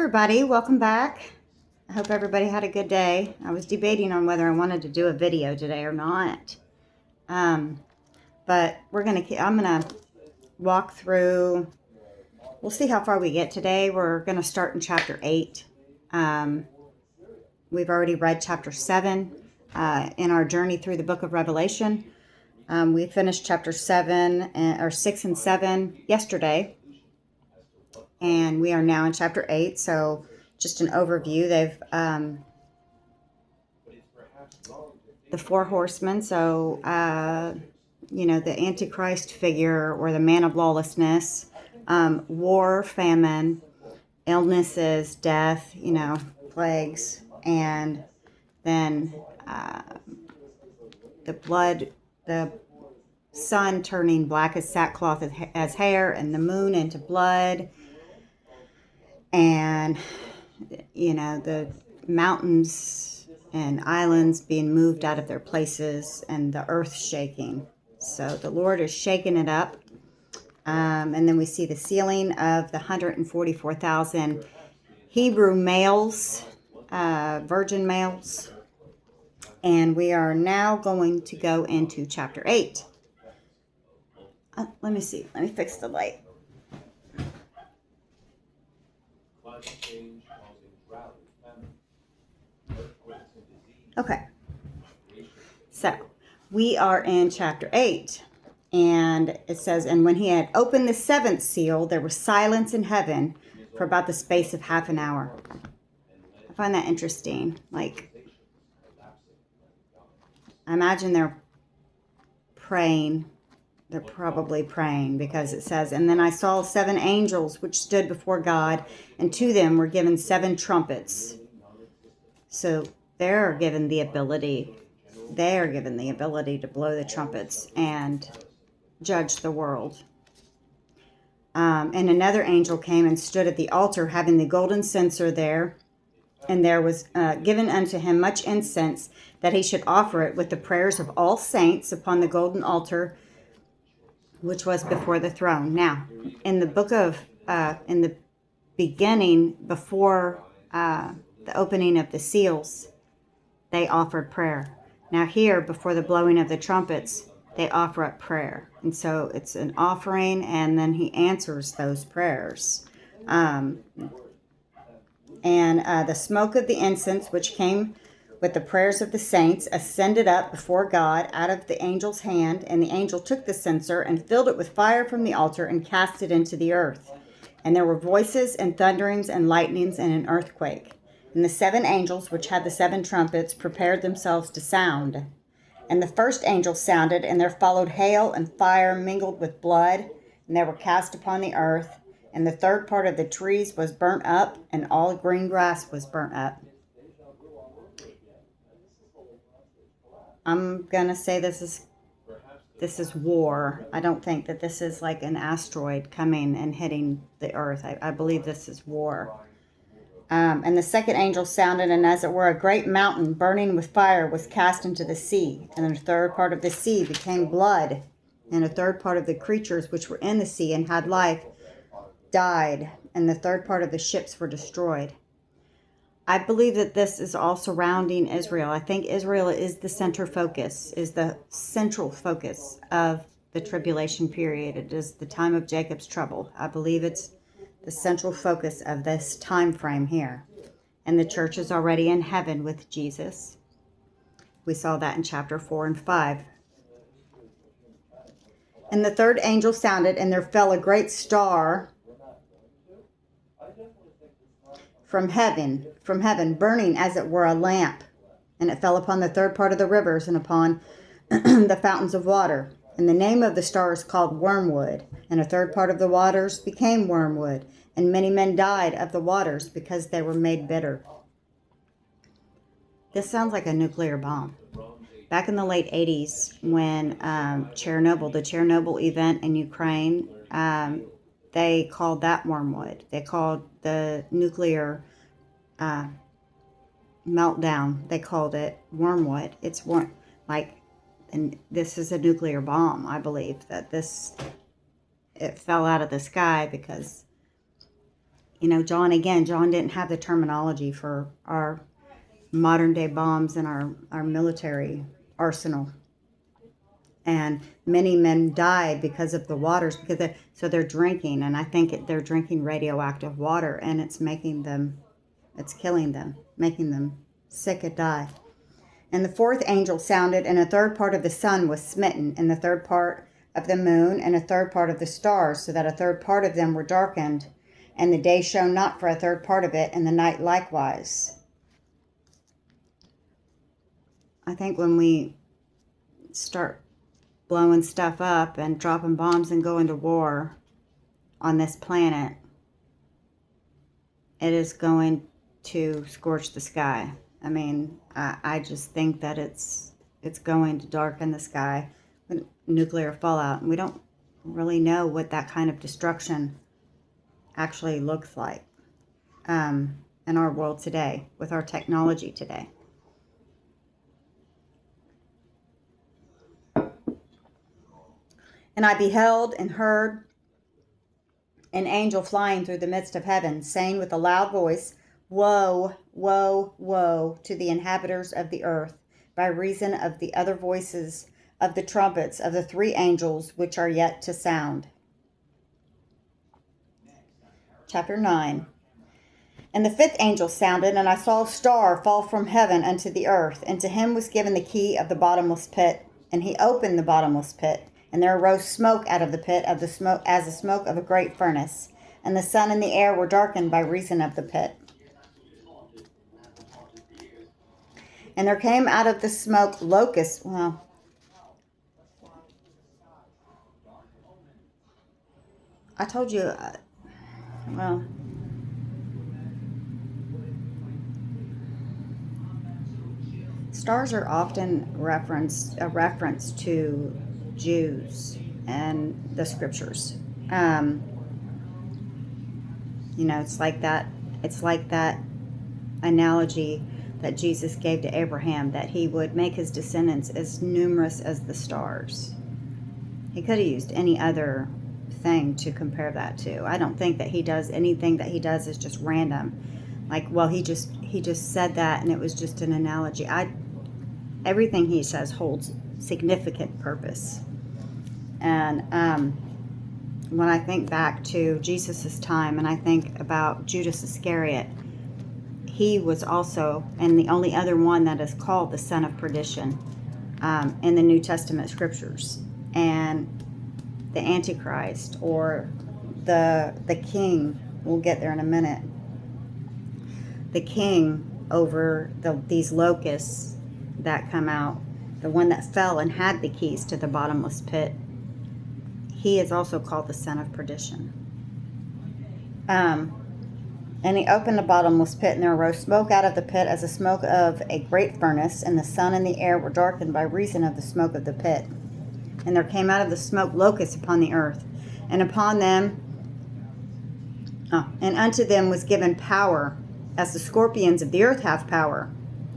everybody, welcome back. I hope everybody had a good day. I was debating on whether I wanted to do a video today or not. But I'm gonna walk through, we'll see how far we get today. We're gonna start in chapter 8. We've already read chapter 7 in our journey through the book of Revelation. We finished chapter 6 and 7 yesterday. And we are now in chapter 8, so just an overview. They've, the four horsemen, so, the Antichrist figure or the man of lawlessness, war, famine, illnesses, death, plagues, and then the sun turning black as sackcloth as hair, and the moon into blood. And, the mountains and islands being moved out of their places and the earth shaking. So the Lord is shaking it up. And then we see the sealing of the 144,000 Hebrew males, virgin males. And we are now going to go into chapter 8. Let me see. Let me fix the light. Okay, so we are in chapter 8, and it says, "And when he had opened the seventh seal, there was silence in heaven for about the space of half an hour." I find that interesting. I imagine they're praying. They're probably praying, because it says, "And then I saw 7 angels which stood before God, and to them were given 7 trumpets." So they're given the ability to blow the trumpets and judge the world. And another angel came and stood at the altar, having the golden censer there. And there was given unto him much incense, that he should offer it with the prayers of all saints upon the golden altar, which was before the throne. Now, in the book of, in the beginning, before the opening of the seals, they offered prayer. Now here, before the blowing of the trumpets, they offer up prayer. And so it's an offering, and then he answers those prayers. And the smoke of the incense, which came with the prayers of the saints, ascended up before God out of the angel's hand. And the angel took the censer and filled it with fire from the altar and cast it into the earth. And there were voices and thunderings and lightnings and an earthquake. And the 7 angels, which had the 7 trumpets, prepared themselves to sound. And the first angel sounded, and there followed hail and fire mingled with blood, and they were cast upon the earth. And the third part of the trees was burnt up, and all green grass was burnt up. I'm going to say this is war. I don't think that this is like an asteroid coming and hitting the earth. I believe this is war. And the second angel sounded, and as it were a great mountain burning with fire was cast into the sea. And the third part of the sea became blood. And a third part of the creatures which were in the sea and had life died. And the third part of the ships were destroyed. I believe that this is all surrounding Israel. I think Israel is the central focus of the tribulation period. It is the time of Jacob's trouble. I believe it's the central focus of this time frame here. And the church is already in heaven with Jesus. We saw that in chapter 4 and 5. And the third angel sounded, and there fell a great star from heaven, burning as it were a lamp. And it fell upon the third part of the rivers and upon the fountains of water. And the name of the star is called Wormwood. And a third part of the waters became wormwood. And many men died of the waters, because they were made bitter. This sounds like a nuclear bomb. Back in the late 80s, when the Chernobyl event in Ukraine, they called that wormwood. They called the nuclear meltdown, they called it wormwood. It's and this is a nuclear bomb. I believe that it fell out of the sky because, You know, John didn't have the terminology for our modern day bombs and our military arsenal. And many men died because of the waters, so they're drinking, and I think they're drinking radioactive water, and it's killing them, making them sick and die. And the fourth angel sounded, and a third part of the sun was smitten, and the third part of the moon, and a third part of the stars, so that a third part of them were darkened, and the day shone not for a third part of it, and the night likewise. I think when we start blowing stuff up and dropping bombs and going to war on this planet, it is going to scorch the sky. I mean, I just think that it's going to darken the sky with nuclear fallout. And we don't really know what that kind of destruction actually looks like in our world today, with our technology today. And I beheld and heard an angel flying through the midst of heaven, saying with a loud voice, Woe, woe, woe to the inhabitants of the earth, by reason of the other voices of the trumpets of the three angels which are yet to sound. Chapter 9. And the fifth angel sounded, and I saw a star fall from heaven unto the earth, and to him was given the key of the bottomless pit. And he opened the bottomless pit, and there arose smoke out of the pit, of the smoke as the smoke of a great furnace. And the sun and the air were darkened by reason of the pit. And there came out of the smoke locusts. Well, I told you, stars are often a reference to Jews and the scriptures. You know, it's like that analogy that Jesus gave to Abraham, that he would make his descendants as numerous as the stars. He could have used any other thing to compare that to. I don't think that he does anything that he does is just random. Like, well, he just said that and it was just an analogy. Everything he says holds significant purpose. And when I think back to Jesus' time, and I think about Judas Iscariot, he was also, and the only other one that is called the son of perdition in the New Testament scriptures. And the Antichrist, or the king, we'll get there in a minute, the king over these locusts that come out, the one that fell and had the keys to the bottomless pit, he is also called the son of perdition. And he opened the bottomless pit, and there arose smoke out of the pit as the smoke of a great furnace, and the sun and the air were darkened by reason of the smoke of the pit. And there came out of the smoke locusts upon the earth, and upon them, and unto them was given power, as the scorpions of the earth have power.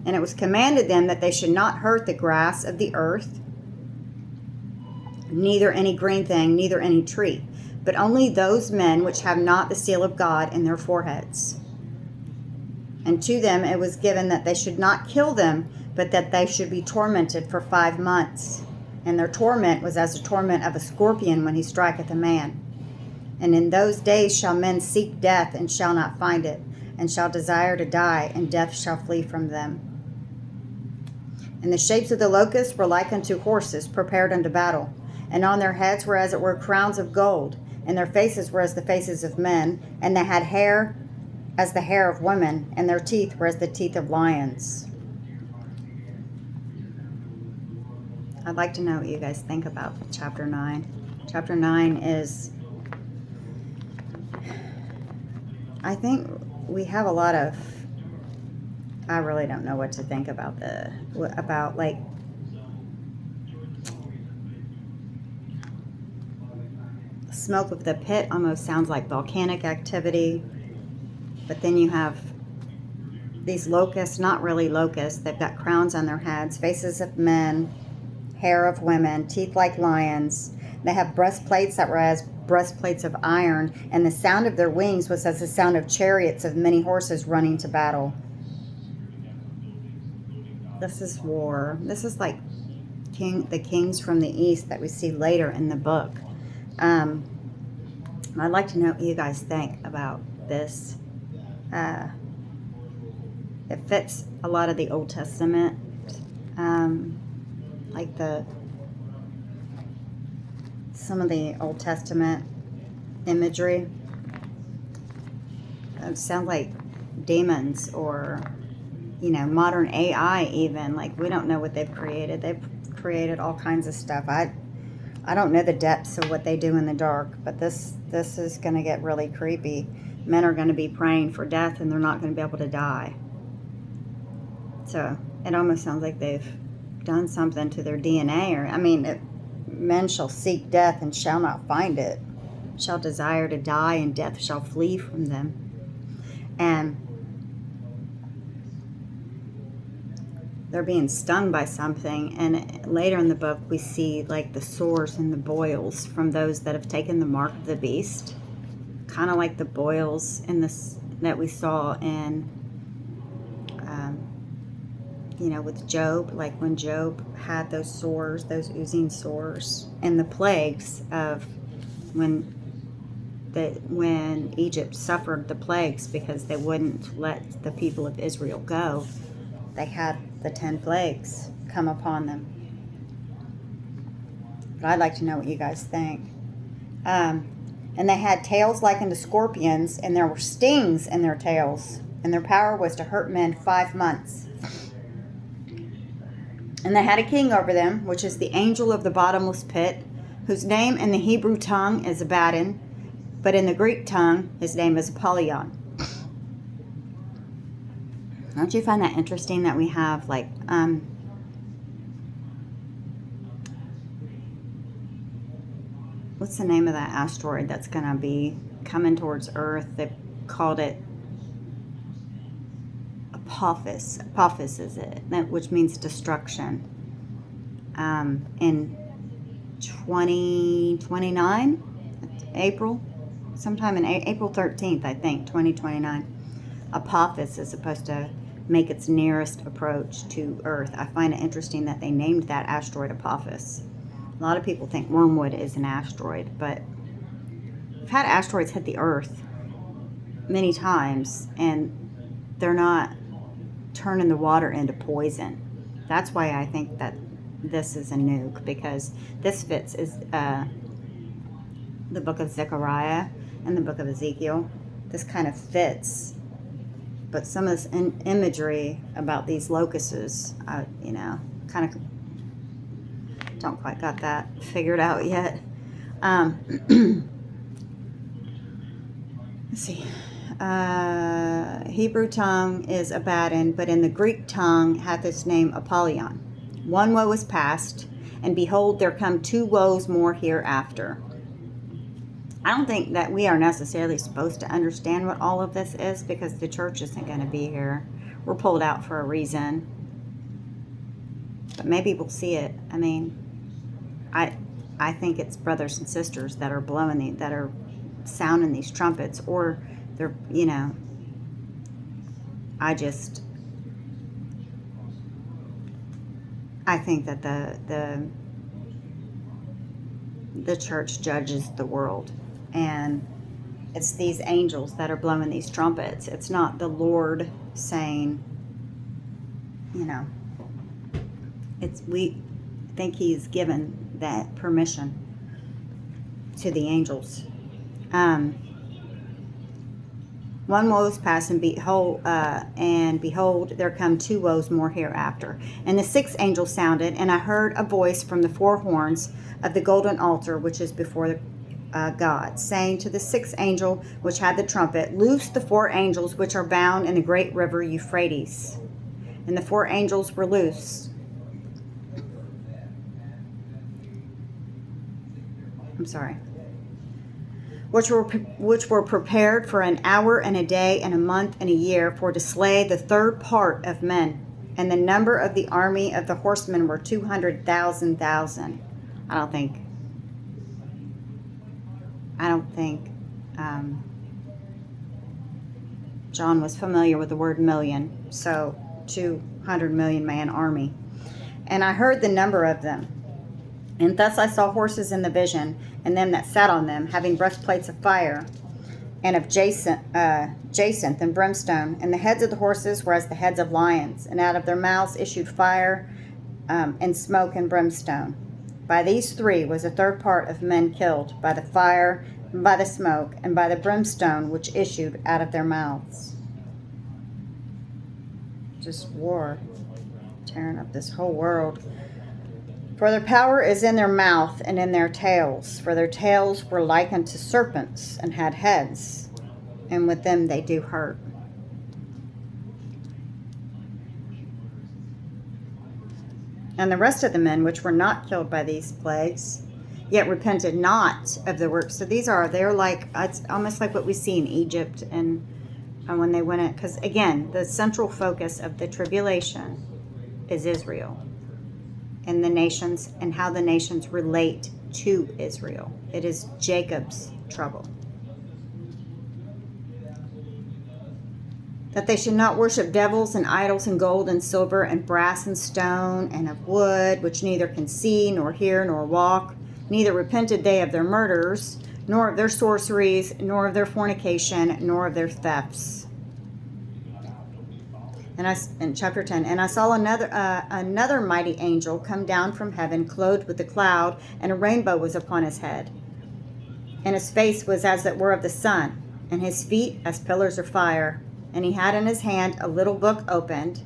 And it was commanded them that they should not hurt the grass of the earth, neither any green thing, neither any tree, but only those men which have not the seal of God in their foreheads. And to them it was given that they should not kill them, but that they should be tormented for 5 months. And their torment was as the torment of a scorpion when he striketh a man. And in those days shall men seek death, and shall not find it, and shall desire to die, and death shall flee from them. And the shapes of the locusts were like unto horses prepared unto battle, and on their heads were as it were crowns of gold, and their faces were as the faces of men, and they had hair as the hair of women, and their teeth were as the teeth of lions. I'd like to know what you guys think about chapter 9. Chapter 9 is, I think we have a lot of, I really don't know what to think about like, smoke of the pit almost sounds like volcanic activity, but then you have these locusts, not really locusts, they've got crowns on their heads, faces of men, hair of women, teeth like lions. They have breastplates that were as breastplates of iron, and the sound of their wings was as the sound of chariots of many horses running to battle. This is war. This is like the kings from the east that we see later in the book. I'd like to know what you guys think about this. It fits a lot of the Old Testament, like some of the Old Testament imagery. It sounds like demons, or modern AI even. Like, we don't know what they've created. They've created all kinds of stuff. I don't know the depths of what they do in the dark, but this is going to get really creepy. Men are going to be praying for death, and they're not going to be able to die. So it almost sounds like they've done something to their DNA. Or, men shall seek death and shall not find it, shall desire to die, and death shall flee from them. And they're being stung by something. And later in the book, we see like the sores and the boils from those that have taken the mark of the beast, kind of like the boils in this that we saw in with Job, like when Job had those sores, those oozing sores, and the plagues of when Egypt suffered the plagues because they wouldn't let the people of Israel go. They had the 10 plagues come upon them. But I'd like to know what you guys think. And they had tails like unto scorpions, and there were stings in their tails, and their power was to hurt men 5 months. And they had a king over them, which is the angel of the bottomless pit, whose name in the Hebrew tongue is Abaddon, but in the Greek tongue, his name is Apollyon. Don't you find that interesting that we have, like, what's the name of that asteroid that's going to be coming towards Earth? They called it Apophis. Apophis is it, which means destruction. In 2029, April, sometime in April 13th, I think, 2029. Apophis is supposed to make its nearest approach to Earth. I find it interesting that they named that asteroid Apophis. A lot of people think Wormwood is an asteroid, but we've had asteroids hit the Earth many times, and they're not turning the water into poison. That's why I think that this is a nuke, because this fits is the book of Zechariah and the book of Ezekiel. This kind of fits. But some of this imagery about these locusts, kind of don't quite got that figured out yet. Let's see. Hebrew tongue is Abaddon, but in the Greek tongue hath its name Apollyon. One woe is past, and behold, there come 2 woes more hereafter. I don't think that we are necessarily supposed to understand what all of this is, because the church isn't going to be here. We're pulled out for a reason. But maybe we'll see it. I think it's brothers and sisters that are that are sounding these trumpets, or they're, I think that the church judges the world, and it's these angels that are blowing these trumpets. It's not the Lord saying, we think he's given that permission to the angels. One woe is past, and behold, there come 2 woes more hereafter. And the 6th angel sounded, and I heard a voice from the 4 horns of the golden altar which is before God, saying to the 6th angel which had the trumpet, Loose the 4 angels which are bound in the great river Euphrates. And the 4 angels were loose. Which were prepared for an hour and a day and a month and a year, for to slay the 3rd part of men. And the number of the army of the horsemen were 200,000. I don't think I don't think John was familiar with the word million. So 200 million man army. And I heard the number of them. And thus I saw horses in the vision, and them that sat on them, having breastplates of fire, and of jacinth and brimstone. And the heads of the horses were as the heads of lions, and out of their mouths issued fire and smoke and brimstone. By these three was a third part of men killed, by the fire, and by the smoke, and by the brimstone which issued out of their mouths. Just war, tearing up this whole world. For their power is in their mouth and in their tails. For their tails were like unto serpents, and had heads, and with them they do hurt. And the rest of the men which were not killed by these plagues, yet repented not of the works. So they're like, it's almost like what we see in Egypt and when they went in. Because again, the central focus of the tribulation is Israel and the nations and how the nations relate to Israel. It is Jacob's trouble. That they should not worship devils and idols and gold and silver and brass and stone and of wood, which neither can see nor hear nor walk. Neither repented they of their murders, nor of their sorceries, nor of their fornication, nor of their thefts. And in chapter 10, and I saw another mighty angel come down from heaven, clothed with a cloud, and a rainbow was upon his head. And his face was as it were of the sun, and his feet as pillars of fire. And he had in his hand a little book opened,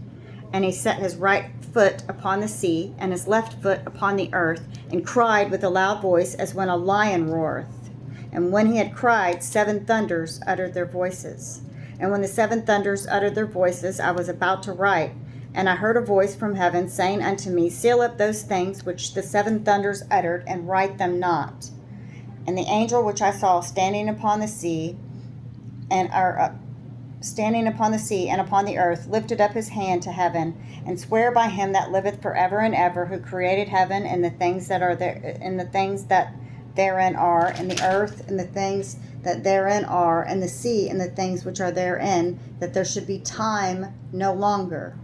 and he set his right foot upon the sea, and his left foot upon the earth, and cried with a loud voice, as when a lion roareth. And when he had cried, 7 thunders uttered their voices. And when the 7 thunders uttered their voices, I was about to write. And I heard a voice from heaven saying unto me, Seal up those things which the 7 thunders uttered, and write them not. And the angel which I saw standing upon the sea, and upon the earth, lifted up his hand to heaven, and sware by him that liveth forever and ever, who created heaven and the things that are there, and the things that therein are, and the earth and the things that therein are, and the sea and the things which are therein, that there should be time no longer.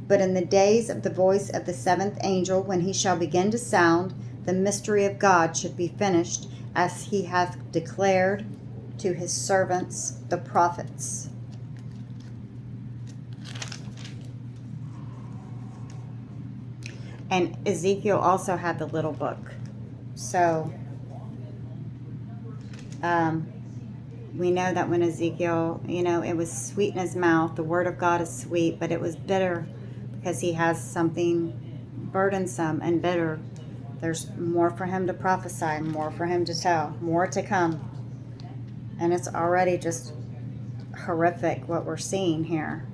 But in the days of the voice of the 7th angel, when he shall begin to sound, the mystery of God should be finished, as he hath declared to his servants the prophets. And Ezekiel also had the little book. So we know that when Ezekiel, it was sweet in his mouth. The word of God is sweet, but it was bitter because he has something burdensome and bitter. There's more for him to prophesy, more for him to tell, more to come. And it's already just horrific what we're seeing here.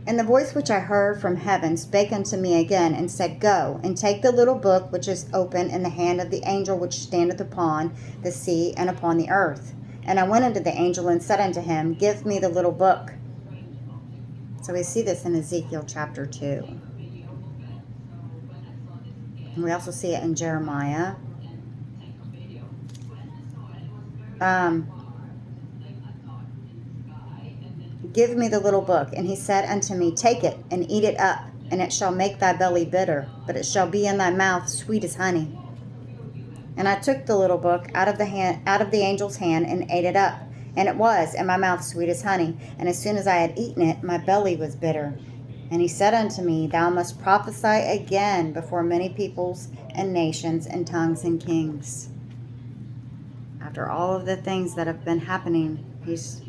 And the voice which I heard from heaven spake unto me again, and said, Go, and take the little book which is open in the hand of the angel which standeth upon the sea and upon the earth. And I went unto the angel and said unto him, Give me the little book. So we see this in Ezekiel chapter 2. And we also see it in Jeremiah. Give me the little book. And he said unto me, Take it, and eat it up, and it shall make thy belly bitter, but it shall be in thy mouth sweet as honey. And I took the little book out of the angel's hand, and ate it up. And it was in my mouth sweet as honey. And as soon as I had eaten it, my belly was bitter. And he said unto me, Thou must prophesy again before many peoples and nations and tongues and kings. After all of the things that have been happening, he's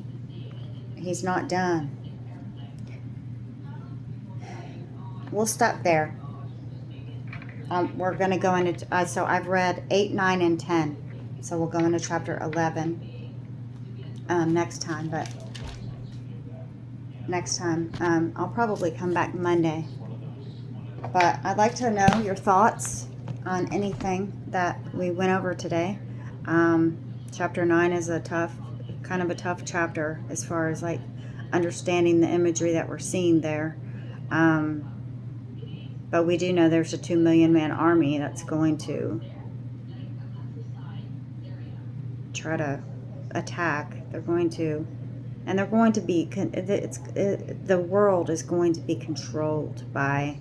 not done. We'll stop there. We're going to go into, so I've read 8, 9, and 10. So we'll go into chapter 11 next time. But next time, I'll probably come back Monday. But I'd like to know your thoughts on anything that we went over today. Chapter 9 is a tough, kind kind of a tough chapter as far as like understanding the imagery that we're seeing there. But we do know there's a 2 million man army that's going to try to attack. They're going to, and they're going to be, the world is going to be controlled by,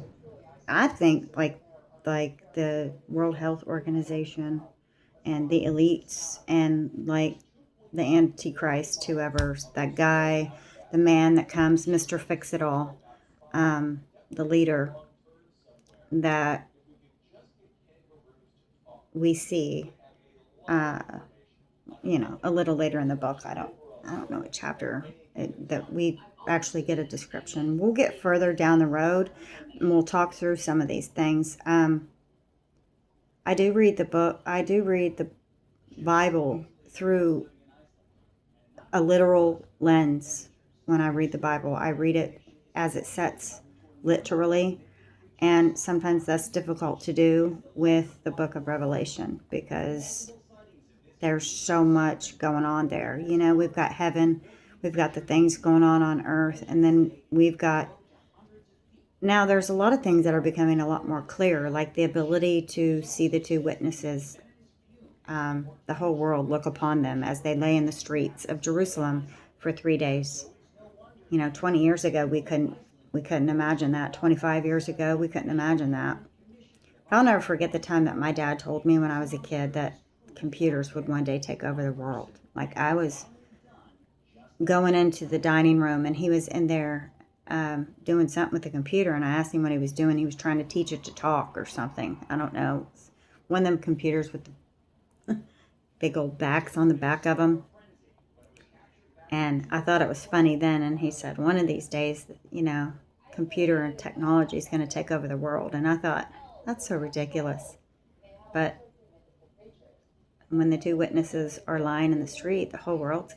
I think, like the World Health Organization and the elites and like the Antichrist, whoever's that guy, the man that comes, Mr. Fix-It-All, the leader that we see, you know, a little later in the book. I don't know what chapter that we actually get a description. We'll get further down the road and we'll talk through some of these things. I do read the book. I do read the Bible through a literal lens. When I read the Bible, I read it as it sets literally. And sometimes that's difficult to do with the book of Revelation because there's so much going on there. You know, we've got heaven, we've got the things going on earth, and then we've got, now there's a lot of things that are becoming a lot more clear, like the ability to see the two witnesses, the whole world look upon them as they lay in the streets of Jerusalem for 3 days. You know, 20 years ago, we couldn't imagine that. 25 years ago, we couldn't imagine that. I'll never forget the time that my dad told me when I was a kid that computers would one day take over the world. Like, I was going into the dining room and he was in there doing something with the computer, and I asked him what he was doing. He was trying to teach it to talk or something. I don't know. One of them computers with the big old backs on the back of them. And I thought it was funny then, and he said, one of these days, you know, computer and technology is going to take over the world. And I thought, that's so ridiculous. But when the two witnesses are lying in the street, the whole world,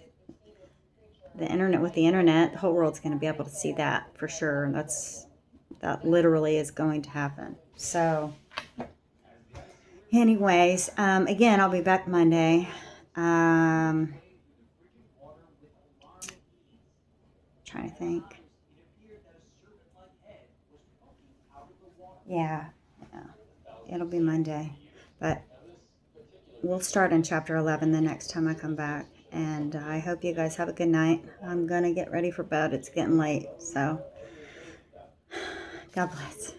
the internet, the whole world's going to be able to see that for sure. And that literally is going to happen. So anyways, again, I'll be back Monday. Trying to think. Yeah, it'll be Monday. But we'll start in chapter 11 the next time I come back. And I hope you guys have a good night. I'm going to get ready for bed. It's getting late. So, God bless.